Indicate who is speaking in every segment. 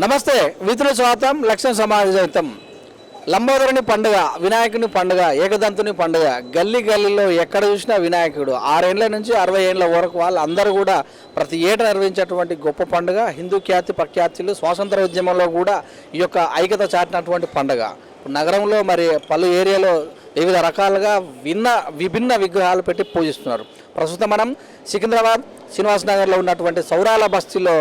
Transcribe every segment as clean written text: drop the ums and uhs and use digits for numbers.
Speaker 1: నమస్తే మిత్రుల స్వాగతం లక్ష్యం సమాజం లంబోదరుని పండుగ వినాయకుని పండుగ ఏకదంతుని పండుగ గల్లీ గల్లీలో ఎక్కడ చూసినా వినాయకుడు 6 ఏళ్ల నుంచి 60 ఏళ్ల వరకు వాళ్ళందరూ కూడా ప్రతి ఏటా నిర్వహించేటువంటి గొప్ప పండుగ హిందూ ఖ్యాతి ప్రఖ్యాతులు స్వాతంత్ర ఉద్యమంలో కూడా ఈ యొక్క ఐక్యత చాటినటువంటి పండుగ నగరంలో మరి పలు ఏరియాలో వివిధ రకాలుగా విభిన్న విగ్రహాలు పెట్టి పూజిస్తున్నారు. ప్రస్తుతం మనం సికింద్రాబాద్ శ్రీనివాస్ నగర్లో ఉన్నటువంటి సౌరాల బస్తీలో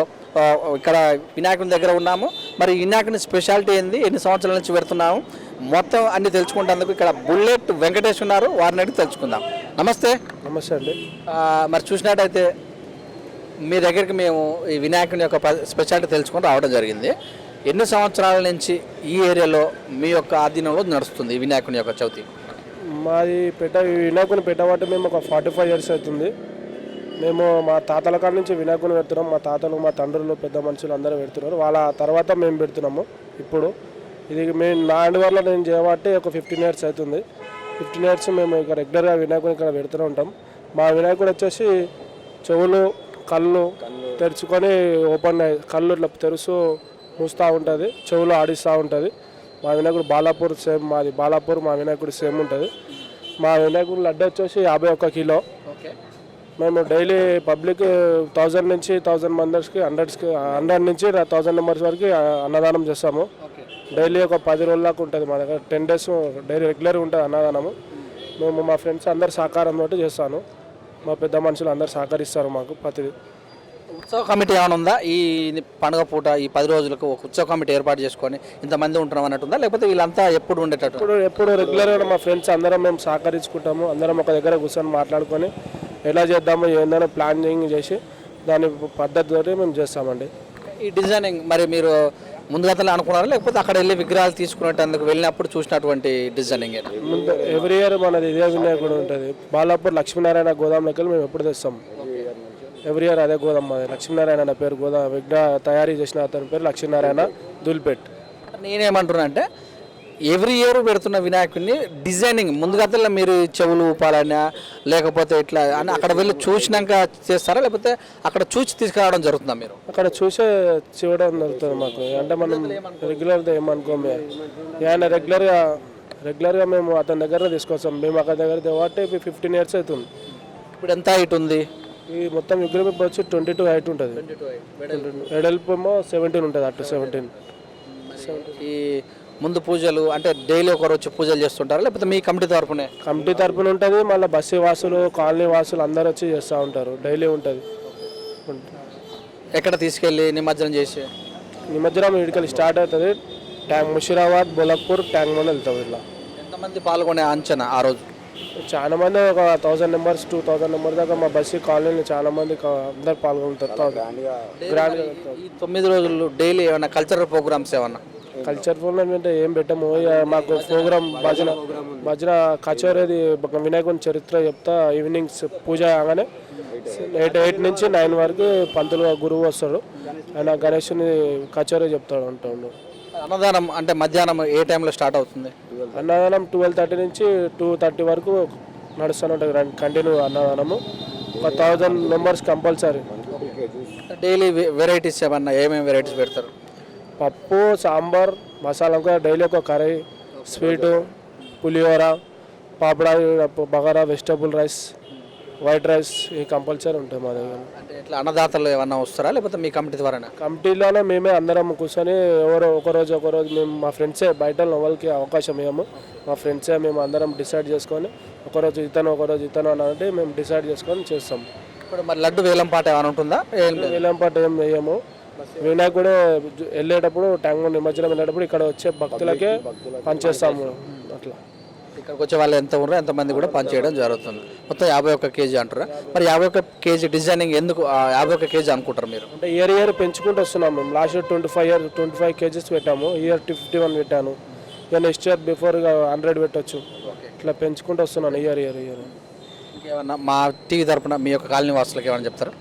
Speaker 1: ఇక్కడ వినాయకుని దగ్గర ఉన్నాము. మరి వినాయకుని స్పెషాలిటీ ఏంది, ఎన్ని సంవత్సరాల నుంచి పెడుతున్నాము, మొత్తం అన్ని తెలుసుకుంటేందుకు ఇక్కడ బుల్లెట్ వెంకటేష్ ఉన్నారు, వారిని అడిగి తెలుసుకుందాం. నమస్తే.
Speaker 2: నమస్తే అండి.
Speaker 1: మరి చూసినట్టయితే మీ దగ్గరికి మేము ఈ వినాయకుని యొక్క స్పెషాలిటీ తెలుసుకొని రావడం జరిగింది. ఎన్ని సంవత్సరాల నుంచి ఈ ఏరియాలో మీ యొక్క ఆధీనంలో నడుస్తుంది ఈ వినాయకుని యొక్క చవితి?
Speaker 2: మాది వినాయకుని పెట్టబట్టి మేము ఒక 45 years అవుతుంది. మేము మా తాతల కాడ నుంచి వినాయకుని పెడుతున్నాం. మా తాతలు మా తండ్రులు పెద్ద మనుషులు అందరూ పెడుతున్నారు. వాళ్ళ తర్వాత మేము పెడుతున్నాము. ఇప్పుడు ఇది మేము నా వల్ల నేను చేయబట్టి ఒక 15 years అవుతుంది. 15 years మేము ఇక రెగ్యులర్గా వినాయకుని ఇక్కడ పెడుతూనే ఉంటాం. మా వినాయకుడు వచ్చేసి చెవులు కళ్ళు తెరుచుకొని ఓపెన్ కళ్ళు ఇట్లా తెరుస్తూ మూస్తూ ఉంటుంది, చెవులు ఆడిస్తూ ఉంటుంది. మా వినాయకుడు బాలాపూర్ సేమ్, మాది బాలాపూర్, మా వినాయకుడు సేమ్ ఉంటుంది. మా వినాయకుడు లడ్డు వచ్చేసి 51 కిలో. మేము డైలీ పబ్లిక్ 1000 నుంచి 1000 మెంబర్స్కి 100 నుంచి 1000 మెంబర్స్ వరకు అన్నదానం చేస్తాము. డైలీ ఒక 10 రోజుల దాకా ఉంటుంది మా దగ్గర. 10 days డైలీ రెగ్యులర్గా ఉంటుంది అన్నదానము. మేము మా ఫ్రెండ్స్ అందరు సహకారంతో చేస్తాను. మా పెద్ద మనుషులు అందరు సహకరిస్తారు మాకు ప్రతిదీ.
Speaker 1: ఉత్సవ కమిటీ ఏమైనా ఉందా? ఈ పండుగ పూట ఈ 10 రోజులకు ఒక ఉత్సవ కమిటీ ఏర్పాటు చేసుకొని ఇంతమంది ఉంటున్నాం అన్నట్టుందా, లేకపోతే వీళ్ళంతా ఎప్పుడు ఉండేటట్టు?
Speaker 2: ఎప్పుడు రెగ్యులర్గా మా ఫ్రెండ్స్ అందరం మేము సహకరించుకుంటాము. అందరం ఒక దగ్గర కూర్చొని మాట్లాడుకొని ఎలా చేద్దామో ఏందని ప్లానింగ్ చేసి దాని పద్ధతితో మేము చేస్తామండి.
Speaker 1: ఈ డిజైనింగ్ మరి మీరు ముందుగా అనుకున్నారా, లేకపోతే అక్కడ వెళ్ళి విగ్రహాలు తీసుకునేటందుకు వెళ్ళినప్పుడు చూసినటువంటి డిజైనింగ్?
Speaker 2: ముందు ఎవ్రీ ఇయర్ మనది ఇదే వినాయకుడు ఉంటుంది. బాలాపూర్ లక్ష్మీనారాయణ గోదాం లెక్కలు మేము ఎప్పుడు తెస్తాం. ఎవ్రీ ఇయర్ అదే గోదాం మాది. లక్ష్మీనారాయణ అనే పేరు గోదాం విగ్రహ తయారీ చేసిన అతని పేరు లక్ష్మీనారాయణ దుల్పేట్.
Speaker 1: నేనేమంటున్నా అంటే ఎవ్రీ ఇయర్ పెడుతున్న వినాయకుడిని డిజైనింగ్ ముందుగా మీరు చెవులు ఊపాలన్నా లేకపోతే ఇట్లా అని అక్కడ వెళ్ళి చూసినాక చేస్తారా, లేకపోతే అక్కడ చూసి తీసుకురావడం జరుగుతుందా? మీరు
Speaker 2: అక్కడ చూసే చూడడం జరుగుతుంది మాకు. అంటే మనం రెగ్యులర్గా ఏమనుకోము, ఆయన రెగ్యులర్గా మేము అతని దగ్గర తీసుకొస్తాం. మేము అక్కడ దగ్గర కాబట్టి 15 years అవుతుంది.
Speaker 1: ఇప్పుడు ఎంత హైట్ ఉంది?
Speaker 2: ఈ మొత్తం విగ్రహం ఇప్పుడు వచ్చి 22 హైట్ ఉంటుంది. ఎడల్పు ఏమో 17 ఉంటుంది. అటు 17.
Speaker 1: ఈ ముందు పూజలు అంటే డైలీ ఒకరు వచ్చి పూజలు చేస్తుంటారా, లేకపోతే మీ కమిటీ తరపునే?
Speaker 2: కమిటీ తరపున ఉంటుంది. మళ్ళీ బస్సు వాసులు కాలనీ వాసులు అందరు వచ్చి చేస్తూ ఉంటారు. డైలీ ఉంటుంది.
Speaker 1: ఎక్కడ తీసుకెళ్ళి నిమజ్జనం చేసి?
Speaker 2: నిమజ్జనం ఇడికెళ్ళి స్టార్ట్ అవుతుంది. ముషిరాబాద్ బోలక్పూర్ ట్యాంక్ మంది వెళ్తాం. ఇట్లా
Speaker 1: ఎంతమంది పాల్గొనే అంచనా ఆ రోజు?
Speaker 2: చాలా మంది ఒక 1000 members 2000 members దాకా మా బస్సు కాలనీలో చాలా మంది అందరు పాల్గొంటారు.
Speaker 1: ఈ 9 రోజులు డైలీ ఏమైనా కల్చరల్ ప్రోగ్రామ్స్ ఏమన్నా?
Speaker 2: కల్చర్ ప్రోగ్రామ్ అంటే ఏం పెట్టాము. మాకు ప్రోగ్రామ్ భజన కచేరీ వినాయకుని చరిత్ర చెప్తా. ఈవినింగ్స్ పూజ కాగానే 8 నుంచి 9 వరకు పంతులు గురువు వస్తాడు. ఆయన గణేషుని కచేరీ చెప్తాడు ఉంటాడు.
Speaker 1: అన్నదానం అంటే మధ్యాహ్నం ఏ టైంలో స్టార్ట్ అవుతుంది?
Speaker 2: అన్నదానం 12:30 నుంచి 2:30 వరకు నడుస్తూనే ఉంటుంది కంటిన్యూ అన్నదానము. ఒక 1000 members కంపల్సరీ.
Speaker 1: డైలీ వెరైటీస్ ఏమన్నా ఏమేమి వెరైటీస్ పెడతారు?
Speaker 2: పప్పు, సాంబార్, మసాలా, డైలీ ఒక కర్రీ, స్వీటు, పులిహోర, పాపడా, బగారా, వెజిటబుల్ రైస్, వైట్ రైస్ ఈ కంపల్సరీ ఉంటుంది మా దగ్గర.
Speaker 1: అంటే ఇట్లా అన్నదాతలు ఏమన్నా వస్తారా, లేకపోతే మీ కమిటీ ద్వారా?
Speaker 2: కమిటీలోనే మేమే అందరం కూర్చొని ఎవరో ఒకరోజు మేము మా ఫ్రెండ్సే, బయట ఎవరికి అవకాశం ఇవ్వము. మా ఫ్రెండ్సే మేము అందరం డిసైడ్ చేసుకొని ఒకరోజు ఇతను అని అంటే మేము డిసైడ్ చేసుకొని చేస్తాం.
Speaker 1: ఇప్పుడు మరి లడ్డు వేలంపాట ఏమైనా ఉంటుందా?
Speaker 2: వేలంపాట ఏం వేయము. వినాయకుడు వెళ్ళేటప్పుడు ట్యాంక్ నిమజ్జనం వెళ్ళేటప్పుడు ఇక్కడ వచ్చే భక్తులకే పనిచేస్తాము. అట్లా
Speaker 1: ఇక్కడికి వచ్చే వాళ్ళు ఎంత ఉన్నారో ఎంతమంది కూడా పనిచేయడం జరుగుతుంది. మొత్తం 51 kg అంటారా? మరి 51 kg డిజైనింగ్ ఎందుకు 51 kg అనుకుంటారు మీరు?
Speaker 2: అంటే ఇయర్ పెంచుకుంటూ వస్తున్నాం. మేము లాస్ట్ ఇయర్ 25 kgs పెట్టాము. ఇయర్ 51 పెట్టాను. ఇక నెక్స్ట్ ఇయర్ బిఫోర్ 100 పెట్టవచ్చు. ఇట్లా పెంచుకుంటూ వస్తున్నాను ఇయర్.
Speaker 1: ఇంకేమన్నా మా టీవీ తరపున మీ యొక్క కాలనీ వాసులకు ఏమైనా చెప్తారా?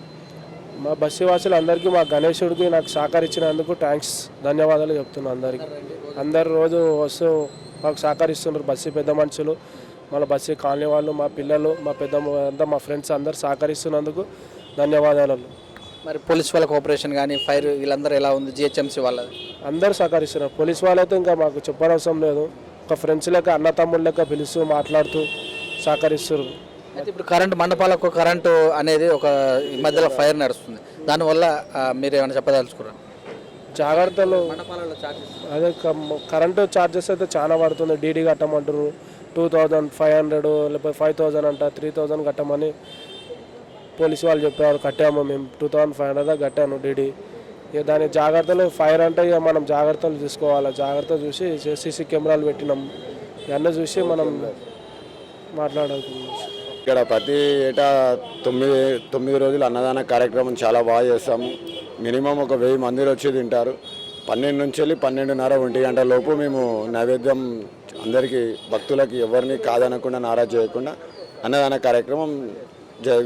Speaker 2: మా బస్సు వాసులు అందరికీ, మా గణేశుడికి నాకు సహకరించినందుకు థ్యాంక్స్, ధన్యవాదాలు చెప్తున్నాను అందరికీ. అందరు రోజు వస్తూ మాకు సహకరిస్తున్నారు. బస్సు పెద్ద మనుషులు, మన బస్సు కాలనీ వాళ్ళు, మా పిల్లలు, మా ఫ్రెండ్స్ అందరు సహకరిస్తున్నందుకు ధన్యవాదాలు.
Speaker 1: మరి పోలీస్ వాళ్ళ కోఆపరేషన్ కానీ ఫైర్ వీళ్ళందరూ ఎలా ఉంది జిహెచ్ఎంసీ వాళ్ళది?
Speaker 2: అందరూ సహకరిస్తున్నారు. పోలీస్ వాళ్ళైతే ఇంకా మాకు చెప్పనవసరం లేదు. ఒక ఫ్రెండ్స్ లెక్క అన్న తమ్ముళ్ళ లెక్క పిలుస్తూ మాట్లాడుతూ సహకరిస్తారు.
Speaker 1: అయితే ఇప్పుడు కరెంటు మండపాలకు కరెంటు అనేది ఒక ఈ మధ్యలో ఫైర్ నడుస్తుంది, దానివల్ల మీరు ఏమైనా చెప్పదలుచుకున్నారు?
Speaker 2: జాగ్రత్తలు
Speaker 1: మండపాలలో ఛార్జెస్
Speaker 2: అదే కరెంటు ఛార్జెస్ అయితే చాలా పడుతుంది. డీడీ కట్టమంటారు 2500 లేకపోతే 5000 అంట, 3000 కట్టమని పోలీసు వాళ్ళు చెప్పారు. కట్టాము మేము 2500 దాకా కట్టాను డీడీ. ఇక దాని జాగ్రత్తలు ఫైర్ అంటే ఇక మనం జాగ్రత్తలు తీసుకోవాలి. జాగ్రత్త చూసి సీసీ కెమెరాలు పెట్టినాం, ఇవన్నీ చూసి మనం మాట్లాడుతున్నాం.
Speaker 3: ఇక్కడ ప్రతి ఏటా 9 రోజులు అన్నదాన కార్యక్రమం చాలా బాగా చేస్తాము. మినిమం ఒక 1000 మంది వచ్చి తింటారు. 12 నుంచి వెళ్ళి 12:30 1 గంట లోపు మేము నైవేద్యం అందరికీ భక్తులకి ఎవరిని కాదనకుండా నారాజ్ చేయకుండా అన్నదాన కార్యక్రమం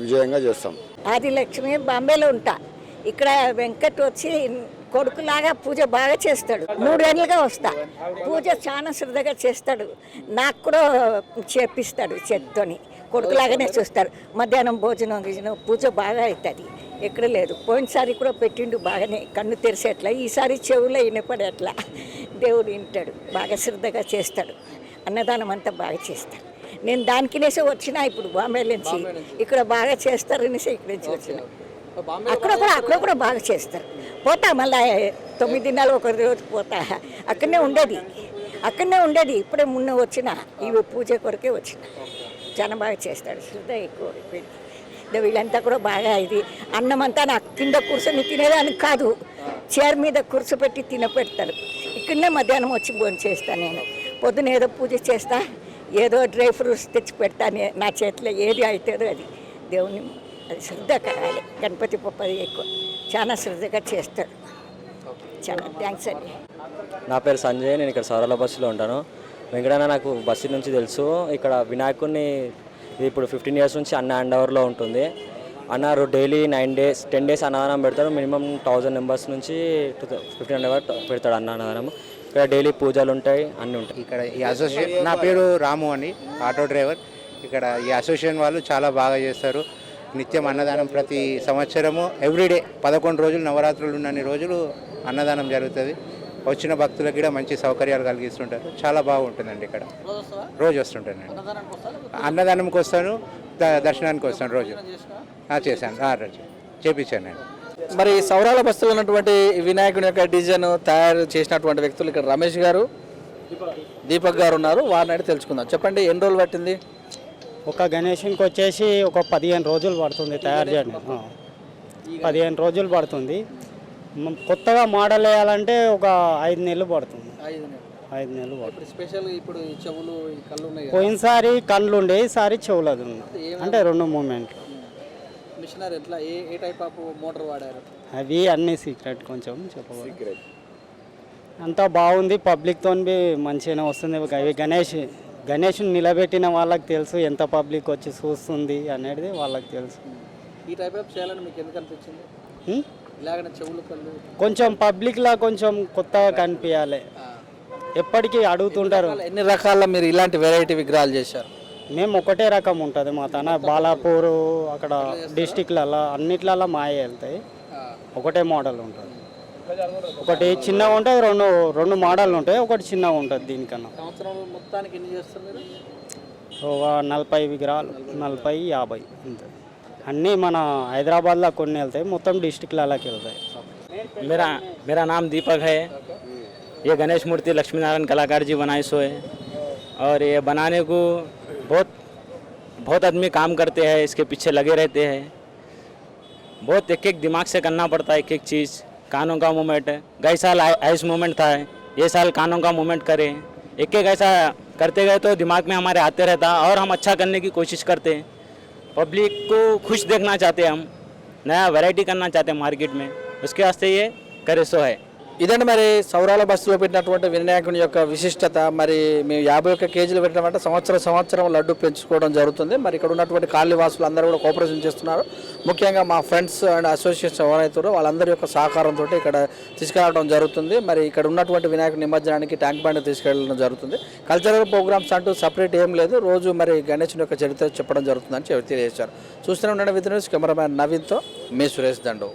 Speaker 3: విజయంగా చేస్తాం.
Speaker 4: ఆదిలక్ష్మి బాంబేలో ఉంటా. ఇక్కడ వెంకట్ వచ్చి కొడుకులాగా పూజ బాగా చేస్తాడు. 3 ఏళ్ళుగా వస్తా. పూజ చాలా శ్రద్ధగా చేస్తాడు. నాకు కూడా చేపిస్తాడు చేత్తోని. కొడుకులాగానే చూస్తాడు. మధ్యాహ్నం భోజనం పూజ బాగా అవుతుంది. ఎక్కడ లేదు. పోయినసారి కూడా పెట్టిండు బాగానే, కన్ను తెరిసేట్లా. ఈసారి చెవులో వినపడేట్లా. దేవుడు వింటాడు. బాగా శ్రద్ధగా చేస్తాడు. అన్నదానం అంతా బాగా చేస్తాడు. నేను దానికినేసి వచ్చిన ఇప్పుడు బాంబే నుంచి. ఇక్కడ బాగా చేస్తారనేసి ఇక్కడి నుంచి వచ్చిన. అక్కడ కూడా బాగా చేస్తారు. పోతా మళ్ళీ 9 దినాలు ఒక రోజు పోతా. అక్కడనే ఉండేది. ఇప్పుడే మొన్న వచ్చిన, ఇవి పూజ కొరకే వచ్చిన. చాలా బాగా చేస్తాడు. శ్రద్ధ ఎక్కువ. వీళ్ళంతా కూడా బాగా ఇది అన్నం అంతా నాకు కింద కూర్చొని తినేదానికి కాదు, చైర్ మీద కూర్చోపెట్టి తినపెడతారు. ఇక్కడనే మధ్యాహ్నం వచ్చి భోజనం చేస్తాను. నేను పొద్దున ఏదో పూజ చేస్తా, ఏదో డ్రై ఫ్రూట్స్ తెచ్చి పెడతాను. నా చేతిలో ఏది అవుతుందో అది దేవుని అది శ్రద్ధ కావాలి. గణపతి పప్పది ఎక్కువ చాలా శ్రద్ధగా చేస్తాడు. చాలా థ్యాంక్స్ అండి.
Speaker 5: నా పేరు సంజయ్. నేను ఇక్కడ సౌరాల బస్సులో ఉంటాను. వెంకటన్న నాకు బస్సు నుంచి తెలుసు. ఇక్కడ వినాయకుడిని ఇప్పుడు 15 ఇయర్స్ నుంచి అన్న హ్యాండ్ ఓవర్లో ఉంటుంది. అన్న డైలీ 9 days 10 days అన్నదానం పెడతాడు. మినిమం 1000 members నుంచి 1500 వరకు పెడతాడు అన్నదానం. ఇక్కడ డైలీ పూజలు ఉంటాయి, అన్నీ ఉంటాయి.
Speaker 6: ఇక్కడ ఈ అసోసియేషన్, నా పేరు రాము అని, ఆటో డ్రైవర్. ఇక్కడ ఈ అసోసియేషన్ వాళ్ళు చాలా బాగా చేస్తారు. నిత్యం అన్నదానం ప్రతి సంవత్సరము ఎవ్రీడే 11 రోజులు నవరాత్రులు ఉన్నన్ని రోజులు అన్నదానం జరుగుతుంది. వచ్చిన భక్తులకు కూడా మంచి సౌకర్యాలు కలిగిస్తుంటారు. చాలా బాగుంటుందండి. ఇక్కడ రోజు వస్తుంటాను. అన్నదానంకి వస్తాను, దర్శనానికి వస్తాను. రోజు చేశాను, రోజు చేపించాను నేను.
Speaker 1: మరి సౌరాల బస్సులో ఉన్నటువంటి వినాయకుని యొక్క డిజైన్ తయారు చేసినటువంటి వ్యక్తులు ఇక్కడ రమేష్ గారు, దీపక్ గారు ఉన్నారు. వారిని అడిగి తెలుసుకుందాం. చెప్పండి, ఎన్ని రోజులు పట్టింది?
Speaker 7: ఒక గణేషన్కి వచ్చేసి ఒక 15 రోజులు పడుతుంది తయారు చేయడం. 15 రోజులు పడుతుంది. కొత్తగా మోడల్ వేయాలంటే ఒక 5 నెలలు పడుతుంది. 5 నెలలు పడుతుంది.
Speaker 1: స్పెషల్ ఇప్పుడు చెవులు కళ్ళు ఉన్నాయి.
Speaker 7: పోయినసారి కళ్ళు ఉండే, ఈసారి చెవులది ఉంది. అంటే 2 మూమెంట్లు.
Speaker 1: మిషనరీ ఎట్లా, ఏ టైప్ ఆఫ్ మోటార్ వాడారు?
Speaker 7: అవి అన్నీ సీక్రెట్, కొంచెం చెప్పవాలి. అంతా బాగుంది. పబ్లిక్తో మంచిగానే వస్తుంది. అవి గణేష్ని నిలబెట్టిన వాళ్ళకి తెలుసు ఎంత పబ్లిక్ వచ్చి చూస్తుంది అనేది వాళ్ళకి తెలుసు.
Speaker 1: ఈ టైప్ ఆఫ్ చేయాలని మీకు ఎందుకు అనిపించింది? ఇలాగనే చెవులు కళ్ళు
Speaker 7: కొంచెం పబ్లిక్లా కొంచెం కొత్తగా కనిపించాలి. ఎప్పటికీ అడుగుతుంటారు.
Speaker 1: ఎన్ని రకాల మీరు ఇలాంటి వెరైటీ విగ్రహాలు చేశారు?
Speaker 7: మేము ఒకటే రకం ఉంటుంది మా తన. బాలాపూర్ అక్కడ డిస్టిక్లలో అన్నిట్లలో మాయ వెళ్తాయి. ఒకటే మోడల్ ఉంటుంది. ఒకటి చిన్నగా ఉంటుంది, రెండు మోడల్ ఉంటాయి. ఒకటి చిన్నగా ఉంటుంది దీనికన్నా.
Speaker 1: సంవత్సరం మొత్తానికి ఎన్ని చేస్తారు మీరు?
Speaker 7: ఒక 40 విగ్రహాలు, 40-50 ఉంటుంది. అన్నీ మన హైదరాబాద్లో కొన్ని వెళ్తాయి, మొత్తం డిస్టిక్లకి వెళ్తాయి.
Speaker 5: मेरा नाम दीपक है. ये गणेश मूर्ति लक्ष्मी नारायण कलाकार जी बनाए सो है. और ये बनाने को बहुत आदमी काम करते हैं, इसके पीछे लगे रहते हैं. बहुत एक दिमाग से करना पड़ता है एक चीज़. कानों का मूवमेंट है. गए साल आइस मूवमेंट था, ये साल कानों का मूवमेंट करें. एक ऐसा करते गए तो दिमाग में हमारे आते रहता और हम अच्छा करने की कोशिश करते हैं. पब्लिक को खुश देखना चाहते हैं, हम नया वैरायटी करना चाहते हैं मार्केट में. उसके वास्ते ये करे सो है.
Speaker 1: ఇదండి మరి సౌరాల బస్సులో పెట్టినటువంటి వినాయకుని యొక్క విశిష్టత. మరి మేము 51 కేజీలు పెట్టినామంటే సంవత్సరం లడ్డు పెంచుకోవడం జరుగుతుంది. మరి ఇక్కడ ఉన్నటువంటి కాలనీవాసులు అందరూ కూడా కోఆపరేషన్ చేస్తున్నారు. ముఖ్యంగా మా ఫ్రెండ్స్ అండ్ అసోసియేషన్ ఎవరైతే వాళ్ళందరి యొక్క సహకారంతో ఇక్కడ తీసుకురావడం జరుగుతుంది. మరి ఇక్కడ ఉన్నటువంటి వినాయకుడి నిమజ్జనానికి ట్యాంక్ బండ్ తీసుకెళ్ళడం జరుగుతుంది. కల్చరల్ ప్రోగ్రామ్స్ అంటూ సపరేట్ ఏం లేదు. రోజు మరి గణేశుని యొక్క చరిత్ర చెప్పడం జరుగుతుందని తెలియజేశారు. చూస్తూనే ఉండండి with news. Cameraman నవీన్తో me Suresh Dandu.